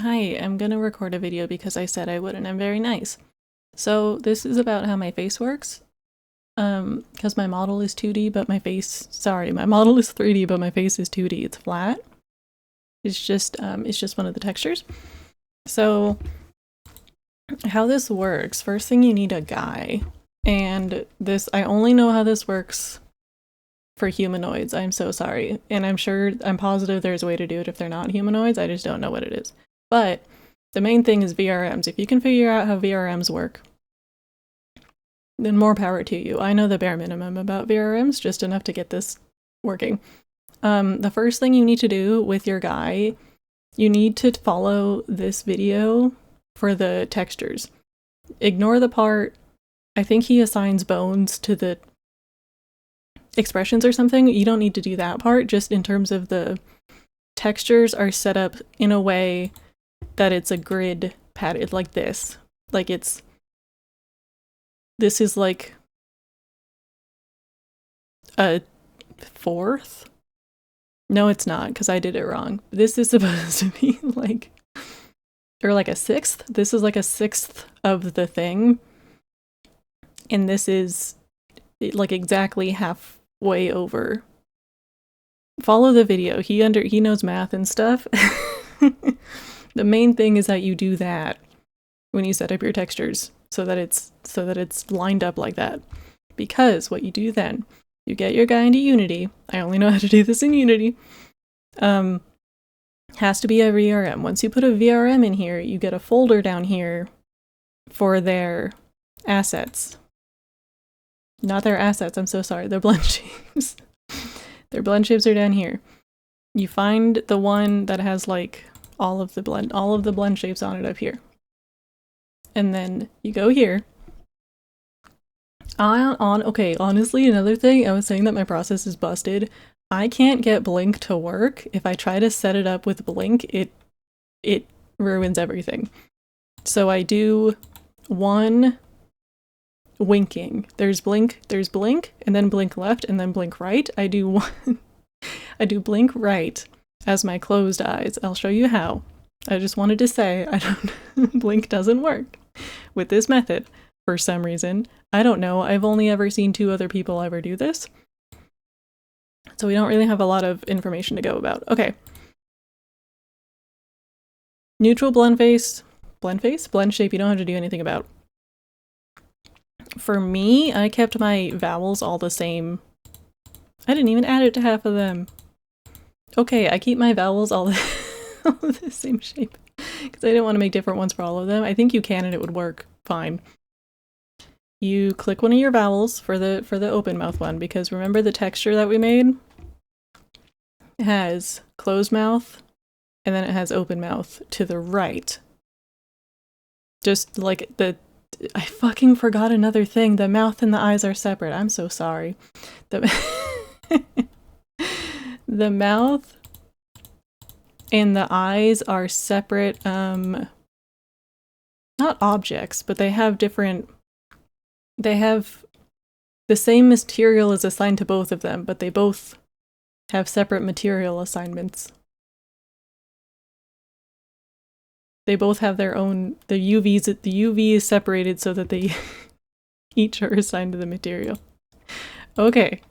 Hi, I'm gonna record a video because I said I would and I'm very nice. So this is about how my face works. Because my model is 2D, but my model is 3D, but my face is 2D. It's flat. It's just one of the textures. So how this works, first thing you need a guy. And I only know how this works for humanoids. I'm so sorry. And I'm positive there's a way to do it if they're not humanoids. I just don't know what it is. But the main thing is VRMs. If you can figure out how VRMs work, then more power to you. I know the bare minimum about VRMs, just enough to get this working. The first thing you need to do with your guy, you need to follow this video for the textures. Ignore the part, I think he assigns bones to the expressions or something. You don't need to do that part, just in terms of the textures are set up in a way that it's a grid pattern, like this. Like this is like a fourth? No, it's not, because I did it wrong. This is supposed to be like, or like a sixth. This is like a sixth of the thing. And this is like exactly halfway over. Follow the video. He knows math and stuff. The main thing is that you do that when you set up your textures so that it's lined up like that. Because what you do then, you get your guy into Unity. I only know how to do this in Unity. Has to be a VRM. Once you put a VRM in here, you get a folder down here for their assets. Not their assets, I'm so sorry, their blend shapes. Their blend shapes are down here. You find the one that has like all of the blend shapes on it up here. And then you go here. Okay, honestly, another thing, I was saying that my process is busted. I can't get Blink to work. If I try to set it up with Blink, it ruins everything. So I do one winking. There's blink, and then blink left, and then blink right. I do blink right as my closed eyes. I'll show you how. I just wanted to say, Blink doesn't work with this method for some reason. I don't know. I've only ever seen 2 other people ever do this. So we don't really have a lot of information to go about. Okay. Neutral blend shape, you don't have to do anything about. For me, I kept my vowels all the same. I didn't even add it to half of them. Okay, I keep my vowels all the same shape because I didn't want to make different ones for all of them. I think you can and it would work fine. You click one of your vowels for the open mouth one, because remember the texture that we made? It has closed mouth and then it has open mouth to the right. Just like I fucking forgot another thing. The mouth and the eyes are separate. I'm so sorry. The mouth and the eyes are separate, not objects, but they have the same material is assigned to both of them, but they both have separate material assignments. They both have their own, the UV is separated so that they each are assigned to the material. Okay.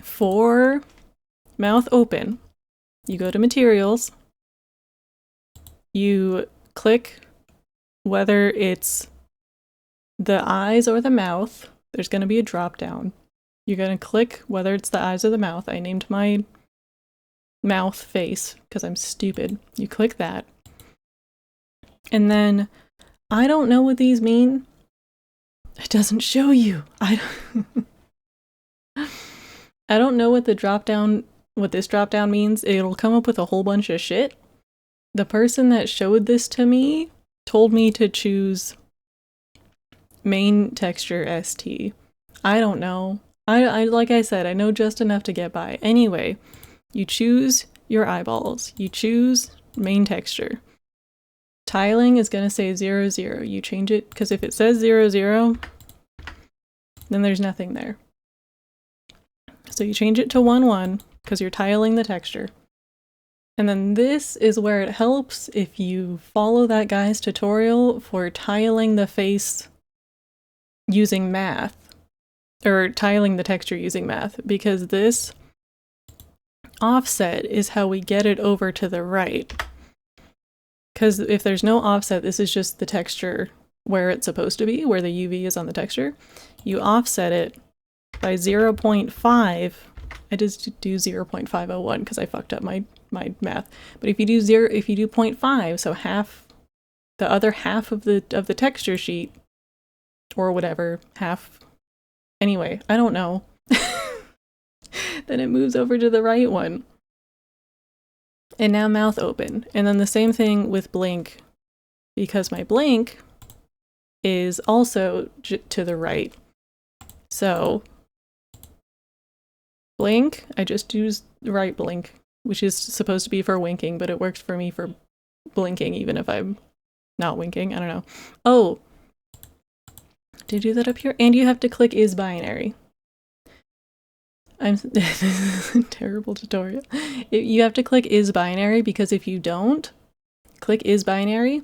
For mouth open, you go to materials, you click whether it's the eyes or the mouth. There's going to be a drop down. You're going to click whether it's the eyes or the mouth. I named my mouth face because I'm stupid. You click that. And then I don't know what these mean. It doesn't show you. I don't know what this drop down means. It'll come up with a whole bunch of shit. The person that showed this to me told me to choose main texture ST. I don't know. I like I said, I know just enough to get by. Anyway, you choose your eyeballs. You choose main texture. Tiling is going to say 0, 0. You change it, because if it says 0, 0, then there's nothing there. So you change it to 1, 1, because you're tiling the texture. And then this is where it helps if you follow that guy's tutorial for tiling the face using math, or tiling the texture using math, because this offset is how we get it over to the right. Because if there's no offset, this is just the texture where it's supposed to be, where the UV is on the texture. You offset it by 0.5. I just do 0.501 because I fucked up my math. But if you do 0.5, so half, the other half of the texture sheet, or whatever, half, anyway, I don't know, then it moves over to the right one. And now mouth open. And then the same thing with blink, because my blink is also to the right. So blink, I just use the right blink, which is supposed to be for winking, but it works for me for blinking even if I'm not winking. I don't know. Oh, did you do that up here? And you have to click is binary. This is a terrible tutorial. You have to click is binary, because if you don't click is binary,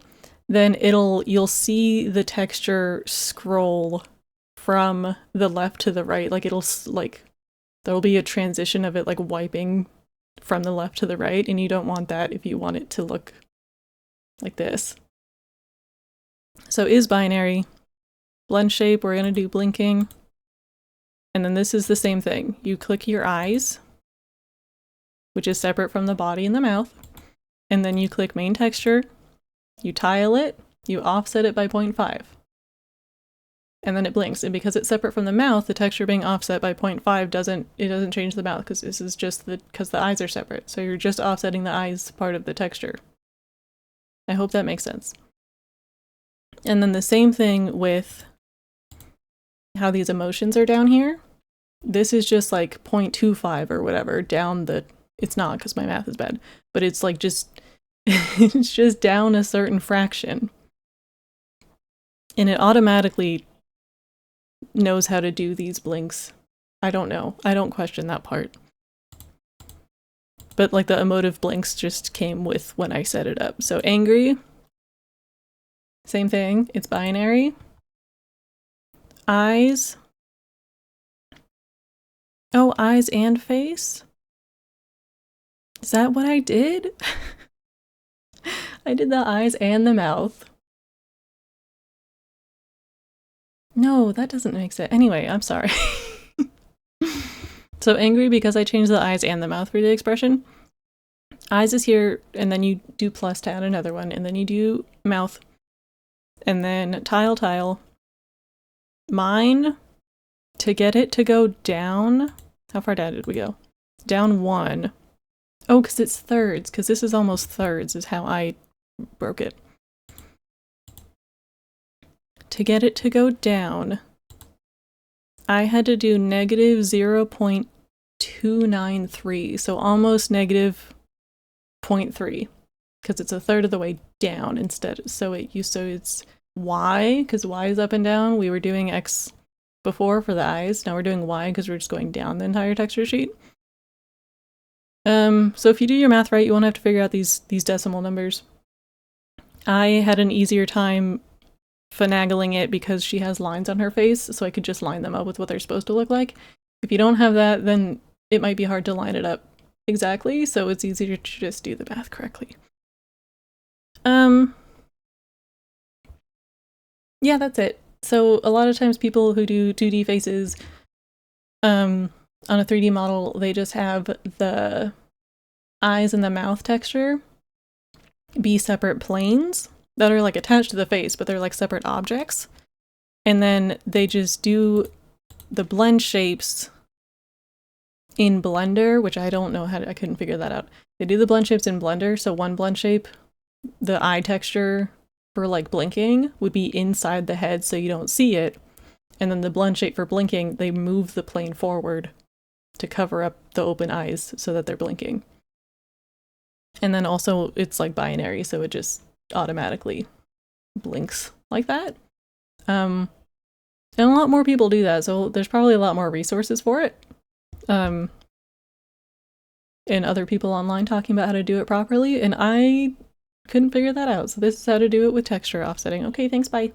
then you'll see the texture scroll from the left to the right. Like there'll be a transition of it like wiping from the left to the right, and you don't want that if you want it to look like this. So is binary, blend shape, we're gonna do blinking. And then this is the same thing. You click your eyes, which is separate from the body and the mouth. And then you click main texture, you tile it, you offset it by 0.5. And then it blinks. And because it's separate from the mouth, the texture being offset by 0.5 doesn't change the mouth, because this is just because the eyes are separate. So you're just offsetting the eyes part of the texture. I hope that makes sense. And then the same thing with how these emotions are down here. This is just like 0.25 or whatever down the, it's not because my math is bad, but it's like just, it's just down a certain fraction. And it automatically knows how to do these blinks. I don't know. I don't question that part. But like the emotive blinks just came with when I set it up. So angry, same thing. It's binary. Eyes. Oh, eyes and face? Is that what I did? I did the eyes and the mouth. No, that doesn't make sense. Anyway, I'm sorry. So angry because I changed the eyes and the mouth for the expression. Eyes is here, and then you do plus to add another one, and then you do mouth, and then tile. Mine, to get it to go down, how far down did we go? Down 1. Oh, because it's thirds, because this is almost thirds is how I broke it. To get it to go down, I had to do negative 0.293, so almost negative 0.3, because it's a third of the way down instead. So it's Y, because Y is up and down. We were doing X before for the eyes. Now we're doing Y because we're just going down the entire texture sheet. So if you do your math right, you won't have to figure out these decimal numbers. I had an easier time finagling it because she has lines on her face, so I could just line them up with what they're supposed to look like. If you don't have that, then it might be hard to line it up exactly, so it's easier to just do the math correctly. Yeah, that's it. So a lot of times people who do 2D faces on a 3D model, they just have the eyes and the mouth texture be separate planes that are like attached to the face, but they're like separate objects. And then they just do the blend shapes in Blender, which I don't know how to, I couldn't figure that out. They do the blend shapes in Blender, so one blend shape, the eye texture for like blinking would be inside the head so you don't see it. And then the blend shape for blinking, they move the plane forward to cover up the open eyes so that they're blinking. And then also it's like binary, so it just automatically blinks like that. And a lot more people do that, so there's probably a lot more resources for it. And and other people online talking about how to do it properly, and I couldn't figure that out. So this is how to do it with texture offsetting. Okay, thanks, bye.